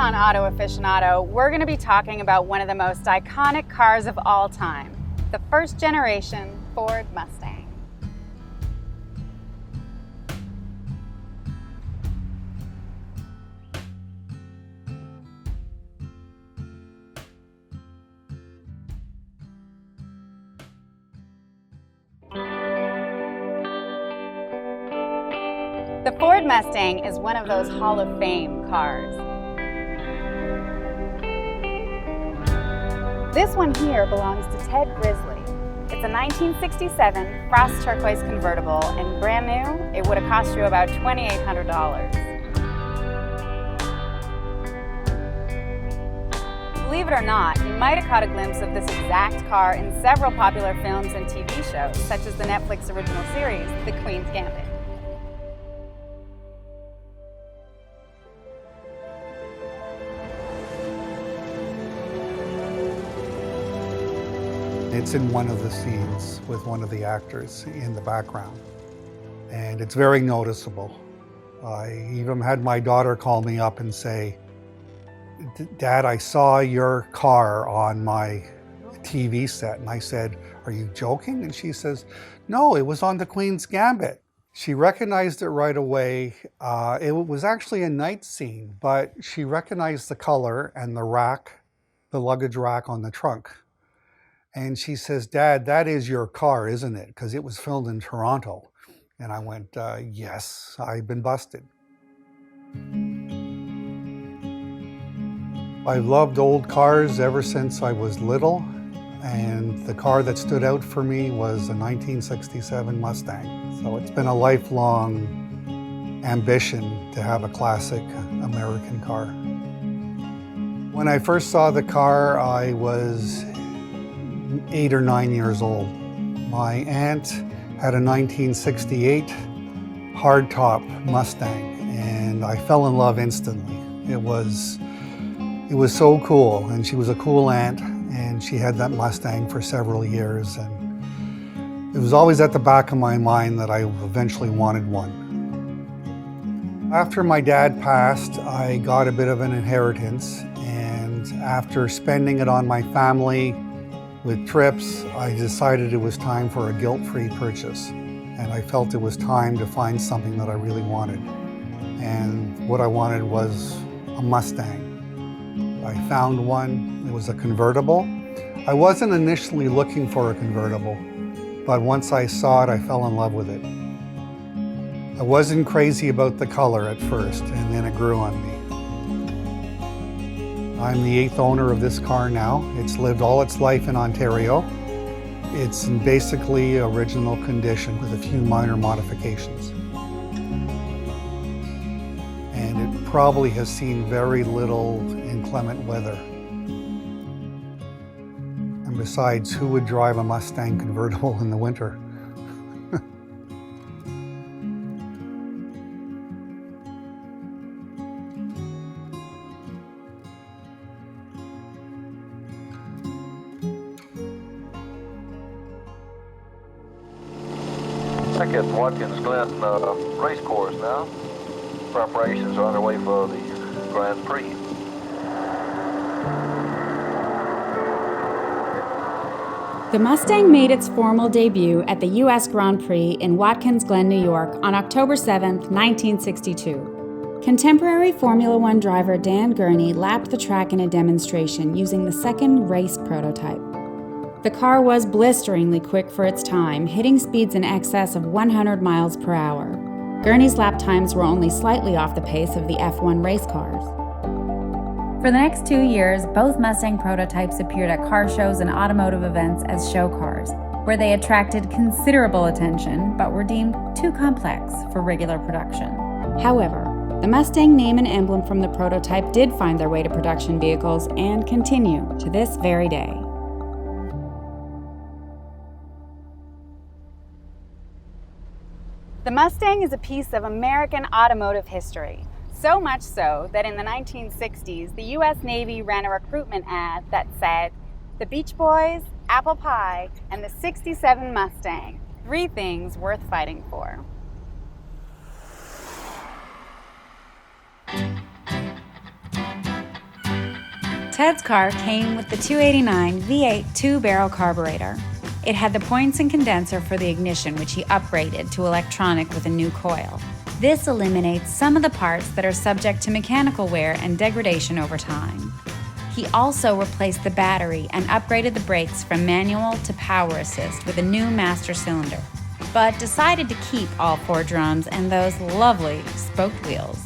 on Auto Aficionado, we're going to be talking about one of the most iconic cars of all time, the first generation Ford Mustang. The Ford Mustang is one of those Hall of Fame cars. This one here belongs to Ted Grizzly. It's a 1967 frost turquoise convertible, and brand new, it would have cost you about $2,800. Believe it or not, you might have caught a glimpse of this exact car in several popular films and TV shows, such as the Netflix original series, The Queen's Gambit. It's in one of the scenes with one of the actors in the background, and it's very noticeable. I even had my daughter call me up and say, "Dad, I saw your car on my TV set." And I said, "Are you joking?" And she says, "No, it was on The Queen's Gambit." She recognized it right away. It was actually a night scene, but she recognized the color and the rack, the luggage rack on the trunk. And she says, "Dad, that is your car, isn't it? Because it was filmed in Toronto." And I went, "Yes, I've been busted." I've loved old cars ever since I was little. And the car that stood out for me was a 1967 Mustang. So it's been a lifelong ambition to have a classic American car. When I first saw the car, I was 8 or 9 years old. My aunt had a 1968 hardtop Mustang, and I fell in love instantly. It was so cool, and she was a cool aunt, and she had that Mustang for several years, and it was always at the back of my mind that I eventually wanted one. After my dad passed, I got a bit of an inheritance, and after spending it on my family with trips, I decided it was time for a guilt-free purchase. And I felt it was time to find something that I really wanted. And what I wanted was a Mustang. I found one. It was a convertible. I wasn't initially looking for a convertible, but once I saw it, I fell in love with it. I wasn't crazy about the color at first, and then it grew on me. I'm the 8th owner of this car now. It's lived all its life in Ontario. It's in basically original condition with a few minor modifications. And it probably has seen very little inclement weather. And besides, who would drive a Mustang convertible in the winter? Back at Watkins Glen race course now. Preparations are underway for the Grand Prix. The Mustang made its formal debut at the U.S. Grand Prix in Watkins Glen, New York on October 7, 1962. Contemporary Formula One driver Dan Gurney lapped the track in a demonstration using the second race prototype. The car was blisteringly quick for its time, hitting speeds in excess of 100 miles per hour. Gurney's lap times were only slightly off the pace of the F1 race cars. For the next 2 years, both Mustang prototypes appeared at car shows and automotive events as show cars, where they attracted considerable attention but were deemed too complex for regular production. However, the Mustang name and emblem from the prototype did find their way to production vehicles and continue to this very day. The Mustang is a piece of American automotive history, so much so that in the 1960s, the U.S. Navy ran a recruitment ad that said, "The Beach Boys, apple pie, and the '67 Mustang, 3 things worth fighting for." Ted's car came with the 289 V8 two-barrel carburetor. It had the points and condenser for the ignition, which he upgraded to electronic with a new coil. This eliminates some of the parts that are subject to mechanical wear and degradation over time. He also replaced the battery and upgraded the brakes from manual to power assist with a new master cylinder, but decided to keep all 4 drums and those lovely spoked wheels.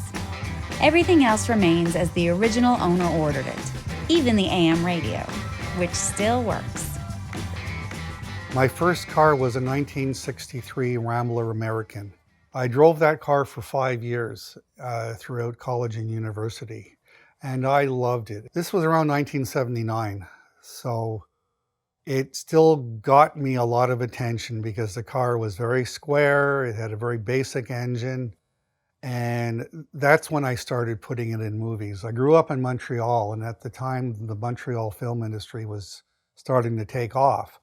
Everything else remains as the original owner ordered it, even the AM radio, which still works. My first car was a 1963 Rambler American. I drove that car for 5 years throughout college and university, and I loved it. This was around 1979, so it still got me a lot of attention because the car was very square, it had a very basic engine, and that's when I started putting it in movies. I grew up in Montreal, and at the time, the Montreal film industry was starting to take off.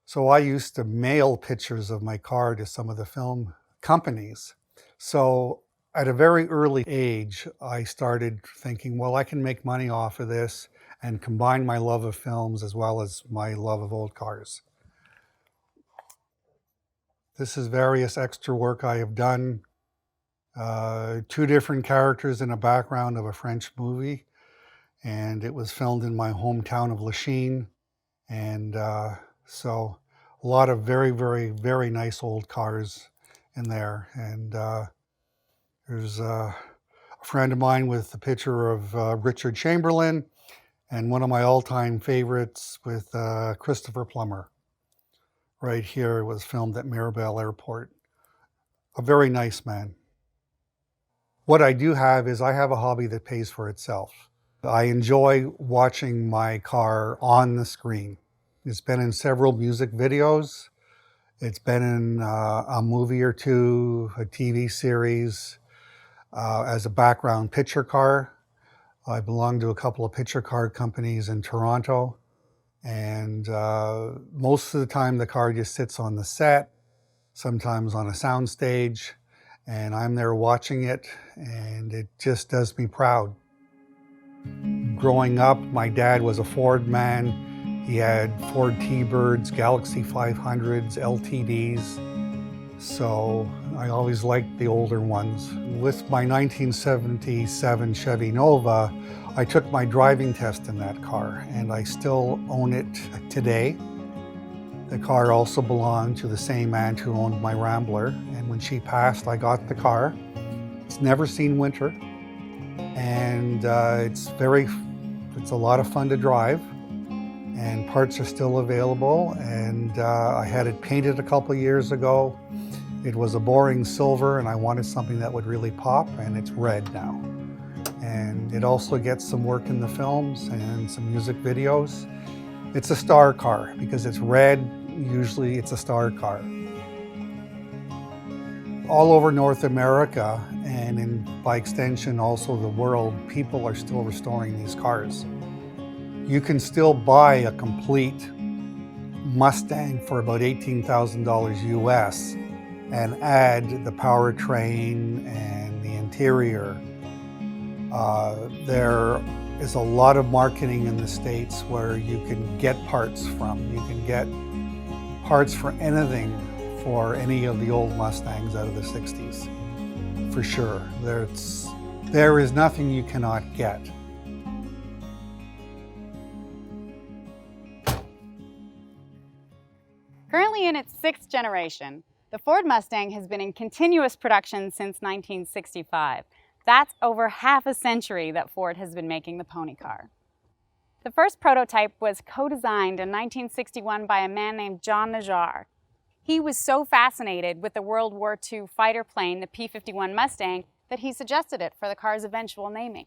So I used to mail pictures of my car to some of the film companies. So at a very early age, I started thinking, well, I can make money off of this and combine my love of films as well as my love of old cars. This is various extra work I have done. 2 different characters in a background of a French movie, and it was filmed in my hometown of Lachine. And so a lot of very, very, very nice old cars in there. And there's a friend of mine with a picture of Richard Chamberlain, and one of my all-time favorites with Christopher Plummer. Right here, it was filmed at Mirabel Airport. A very nice man. What I do have is I have a hobby that pays for itself. I enjoy watching my car on the screen. It's been in several music videos. It's been in a movie or 2, a TV series, as a background picture car. I belong to a couple of picture car companies in Toronto. And most of the time the car just sits on the set, sometimes on a sound stage, and I'm there watching it, and it just does me proud. Growing up, my dad was a Ford man. He had Ford T-Birds, Galaxy 500s, LTDs. So I always liked the older ones. With my 1977 Chevy Nova, I took my driving test in that car, and I still own it today. The car also belonged to the same aunt who owned my Rambler, and when she passed, I got the car. It's never seen winter, and it's a lot of fun to drive, and parts are still available. And I had it painted a couple years ago. It was a boring silver, and I wanted something that would really pop, and it's red now. And it also gets some work in the films and some music videos. It's a star car because it's red. Usually it's a star car. All over North America, and by extension also the world, people are still restoring these cars. You can still buy a complete Mustang for about $18,000 US and add the powertrain and the interior. There is a lot of marketing in the States where you can get parts from. You can get parts for anything for any of the old Mustangs out of the 60s, for sure. There is nothing you cannot get. Currently in its 6th generation, the Ford Mustang has been in continuous production since 1965. That's over half a century that Ford has been making the pony car. The first prototype was co-designed in 1961 by a man named John Najjar. He was so fascinated with the World War II fighter plane, the P-51 Mustang, that he suggested it for the car's eventual naming.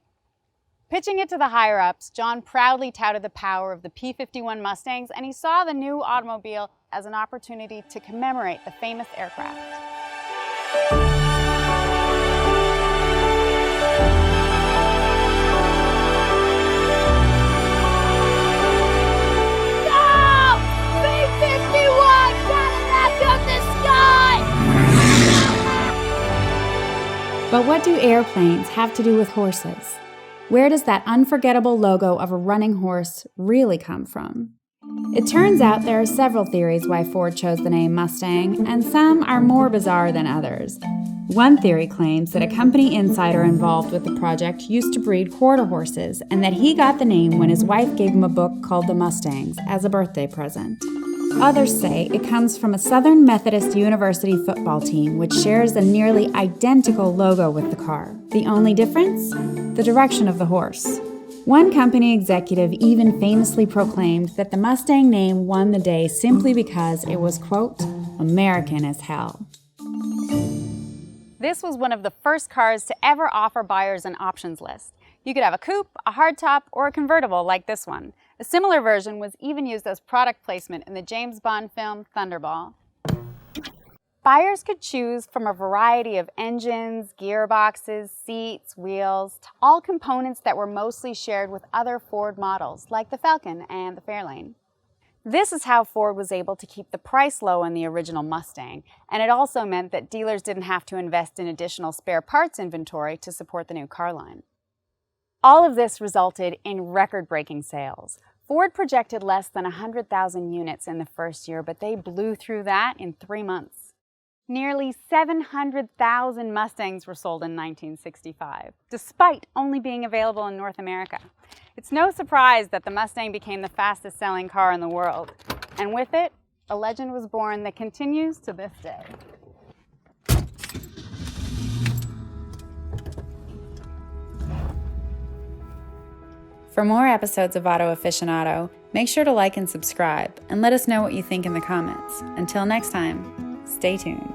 Pitching it to the higher-ups, John proudly touted the power of the P-51 Mustangs, and he saw the new automobile as an opportunity to commemorate the famous aircraft. But what do airplanes have to do with horses? Where does that unforgettable logo of a running horse really come from? It turns out there are several theories why Ford chose the name Mustang, and some are more bizarre than others. One theory claims that a company insider involved with the project used to breed quarter horses, and that he got the name when his wife gave him a book called The Mustangs as a birthday present. Others say it comes from a Southern Methodist University football team which shares a nearly identical logo with the car. The only difference? The direction of the horse. One company executive even famously proclaimed that the Mustang name won the day simply because it was, quote, American as hell. This was one of the first cars to ever offer buyers an options list. You could have a coupe, a hardtop, or a convertible like this one. A similar version was even used as product placement in the James Bond film Thunderball. Buyers could choose from a variety of engines, gearboxes, seats, wheels, to all components that were mostly shared with other Ford models, like the Falcon and the Fairlane. This is how Ford was able to keep the price low on the original Mustang, and it also meant that dealers didn't have to invest in additional spare parts inventory to support the new car line. All of this resulted in record-breaking sales. Ford projected less than 100,000 units in the first year, but they blew through that in 3 months. Nearly 700,000 Mustangs were sold in 1965, despite only being available in North America. It's no surprise that the Mustang became the fastest-selling car in the world, and with it, a legend was born that continues to this day. For more episodes of Auto Aficionado, make sure to like and subscribe, and let us know what you think in the comments. Until next time, stay tuned.